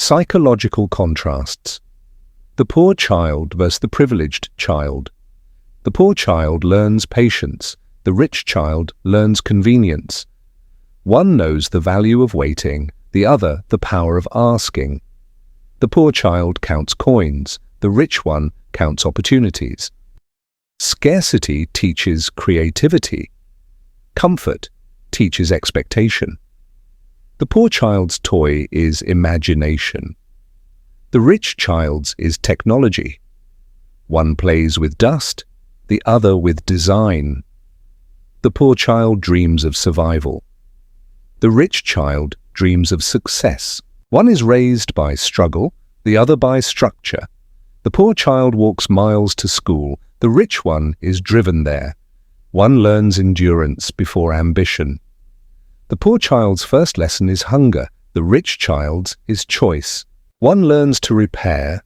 Psychological contrasts. The poor child versus the privileged child. The poor child learns patience. The rich child learns convenience. One knows the value of waiting, the other the power of asking. The poor child counts coins. The rich one counts opportunities. Scarcity teaches creativity. Comfort teaches expectation. The poor child's toy is imagination. The rich child's is technology. One plays with dust, the other with design. The poor child dreams of survival. The rich child dreams of success. One is raised by struggle, the other by structure. The poor child walks miles to school. The rich one is driven there. One learns endurance before ambition. The poor child's first lesson is hunger. The rich child's is choice. One learns to repair.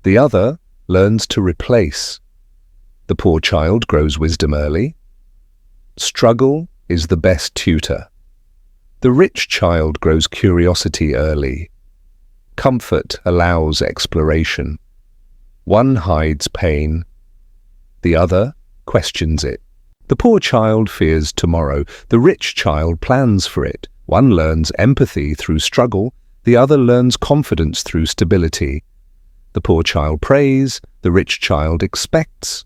The other learns to replace. The poor child grows wisdom early. Struggle is the best tutor. The rich child grows curiosity early. Comfort allows exploration. One hides pain. The other questions it. The poor child fears tomorrow. The rich child plans for it. One learns empathy through struggle. The other learns confidence through stability. The poor child prays. The rich child expects.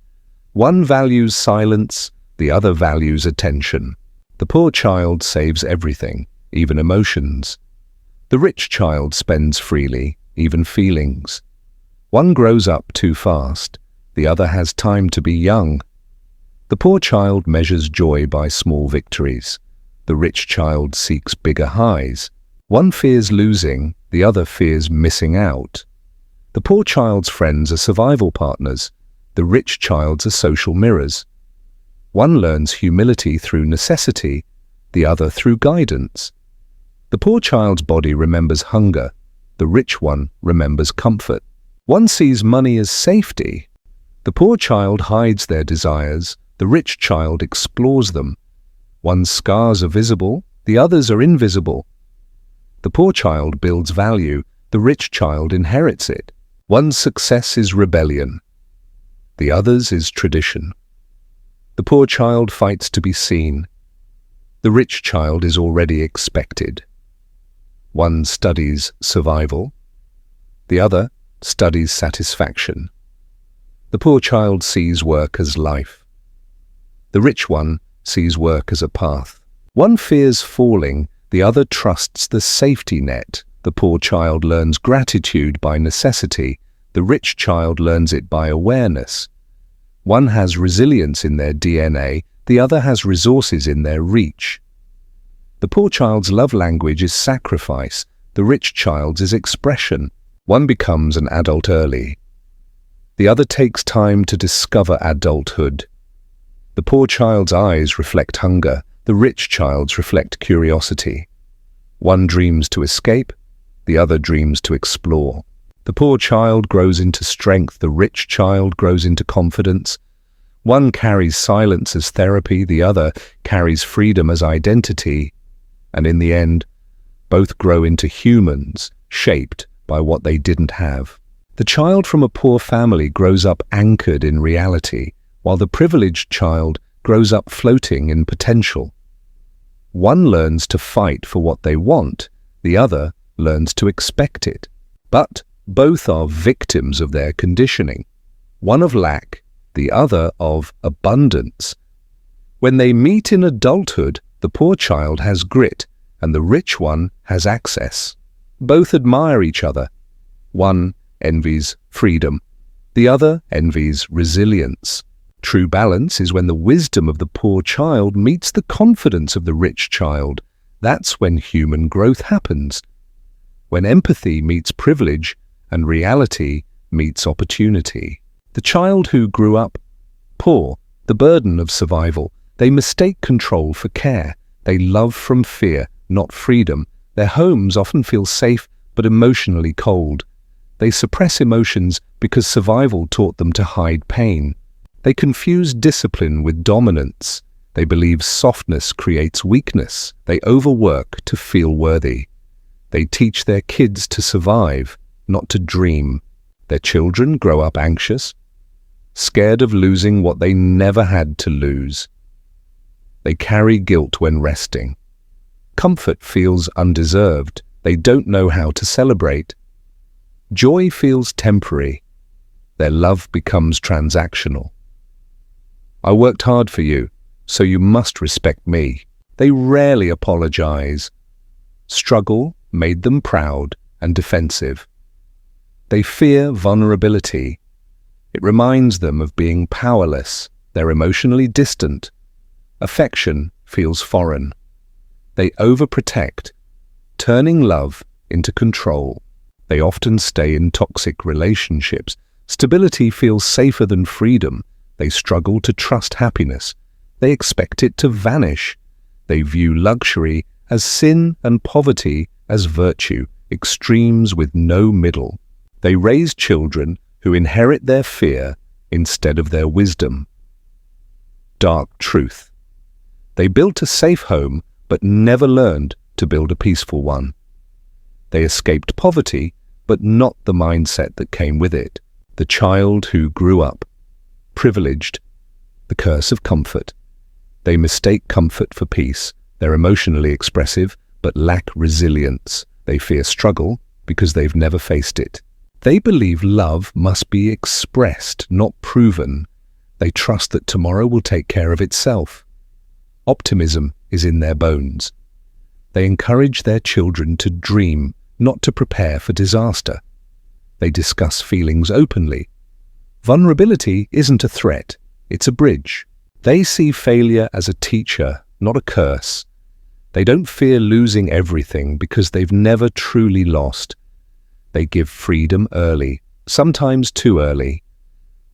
One values silence. The other values attention. The poor child saves everything, even emotions. The rich child spends freely, even feelings. One grows up too fast. The other has time to be young. The poor child measures joy by small victories. The rich child seeks bigger highs. One fears losing, the other fears missing out. The poor child's friends are survival partners. The rich child's are social mirrors. One learns humility through necessity, the other through guidance. The poor child's body remembers hunger. The rich one remembers comfort. One sees money as safety. The poor child hides their desires. The rich child explores them. One's scars are visible, the others are invisible. The poor child builds value, the rich child inherits it. One's success is rebellion, the other's is tradition. The poor child fights to be seen. The rich child is already expected. One studies survival, the other studies satisfaction. The poor child sees work as life. The rich one sees work as a path. One fears falling, the other trusts the safety net. The poor child learns gratitude by necessity. The rich child learns it by awareness. One has resilience in their DNA, the other has resources in their reach. The poor child's love language is sacrifice. The rich child's is expression. One becomes an adult early. The other takes time to discover adulthood. The poor child's eyes reflect hunger, the rich child's reflect curiosity. One dreams to escape, the other dreams to explore. The poor child grows into strength, the rich child grows into confidence. One carries silence as therapy, the other carries freedom as identity. And in the end, both grow into humans, shaped by what they didn't have. The child from a poor family grows up anchored in reality, while the privileged child grows up floating in potential. One learns to fight for what they want, the other learns to expect it. But both are victims of their conditioning, one of lack, the other of abundance. When they meet in adulthood, the poor child has grit and the rich one has access. Both admire each other. One envies freedom, the other envies resilience. True balance is when the wisdom of the poor child meets the confidence of the rich child. That's when human growth happens. When empathy meets privilege and reality meets opportunity. The child who grew up poor, the burden of survival, they mistake control for care. They love from fear, not freedom. Their homes often feel safe but emotionally cold. They suppress emotions because survival taught them to hide pain. They confuse discipline with dominance. They believe softness creates weakness. They overwork to feel worthy. They teach their kids to survive, not to dream. Their children grow up anxious, scared of losing what they never had to lose. They carry guilt when resting. Comfort feels undeserved. They don't know how to celebrate. Joy feels temporary. Their love becomes transactional. I worked hard for you, so you must respect me. They rarely apologize. Struggle made them proud and defensive. They fear vulnerability. It reminds them of being powerless. They're emotionally distant. Affection feels foreign. They overprotect, turning love into control. They often stay in toxic relationships. Stability feels safer than freedom. They struggle to trust happiness. They expect it to vanish. They view luxury as sin and poverty as virtue, extremes with no middle. They raise children who inherit their fear instead of their wisdom. Dark truth. They built a safe home but never learned to build a peaceful one. They escaped poverty but not the mindset that came with it. The child who grew up privileged, the curse of comfort. They mistake comfort for peace. They're emotionally expressive but lack resilience. They fear struggle because they've never faced it. They believe love must be expressed, not proven. They trust that tomorrow will take care of itself. Optimism is in their bones. They encourage their children to dream, not to prepare for disaster. They discuss feelings openly. Vulnerability isn't a threat, it's a bridge. They see failure as a teacher, not a curse. They don't fear losing everything because they've never truly lost. They give freedom early, sometimes too early.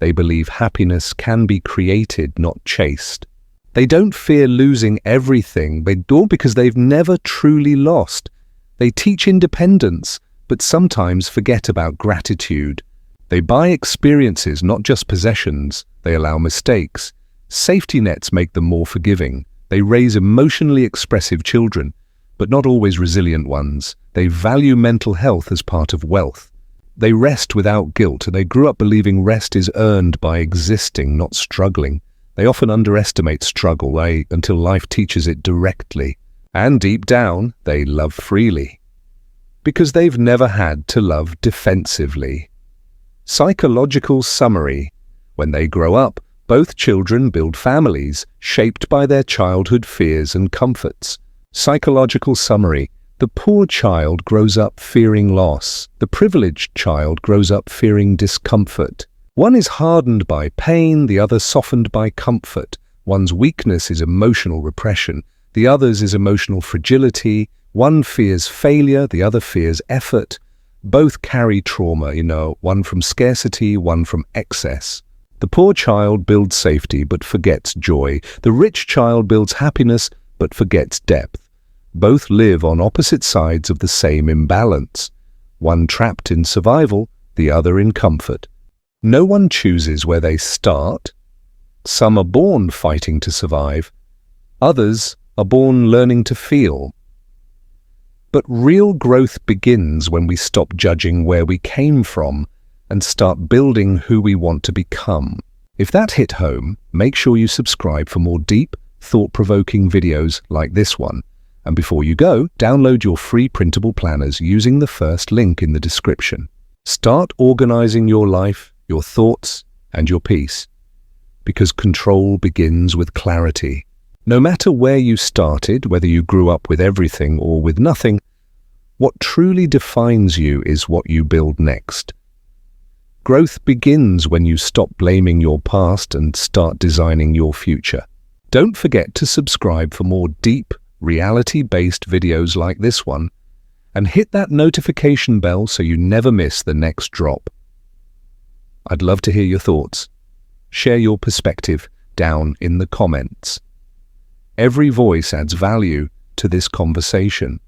They believe happiness can be created, not chased. They don't fear losing everything, they do because they've never truly lost. They teach independence, but sometimes forget about gratitude. They buy experiences, not just possessions. They allow mistakes. Safety nets make them more forgiving. They raise emotionally expressive children, but not always resilient ones. They value mental health as part of wealth. They rest without guilt. They grew up believing rest is earned by existing, not struggling. They often underestimate struggle until life teaches it directly. And deep down, they love freely, because they've never had to love defensively. Psychological summary. When they grow up, both children build families shaped by their childhood fears and comforts. Psychological summary. The poor child grows up fearing loss. The privileged child grows up fearing discomfort. One is hardened by pain, the other softened by comfort. One's weakness is emotional repression. The other's is emotional fragility. One fears failure, the other fears effort. Both carry trauma, one from scarcity, one from excess. The poor child builds safety but forgets joy. The rich child builds happiness but forgets depth. Both live on opposite sides of the same imbalance. One trapped in survival, the other in comfort. No one chooses where they start. Some are born fighting to survive. Others are born learning to feel. But real growth begins when we stop judging where we came from and start building who we want to become. If that hit home, make sure you subscribe for more deep, thought-provoking videos like this one. And before you go, download your free printable planners using the first link in the description. Start organizing your life, your thoughts, and your peace. Because control begins with clarity. No matter where you started, whether you grew up with everything or with nothing, what truly defines you is what you build next. Growth begins when you stop blaming your past and start designing your future. Don't forget to subscribe for more deep, reality-based videos like this one, and hit that notification bell so you never miss the next drop. I'd love to hear your thoughts. Share your perspective down in the comments. Every voice adds value to this conversation.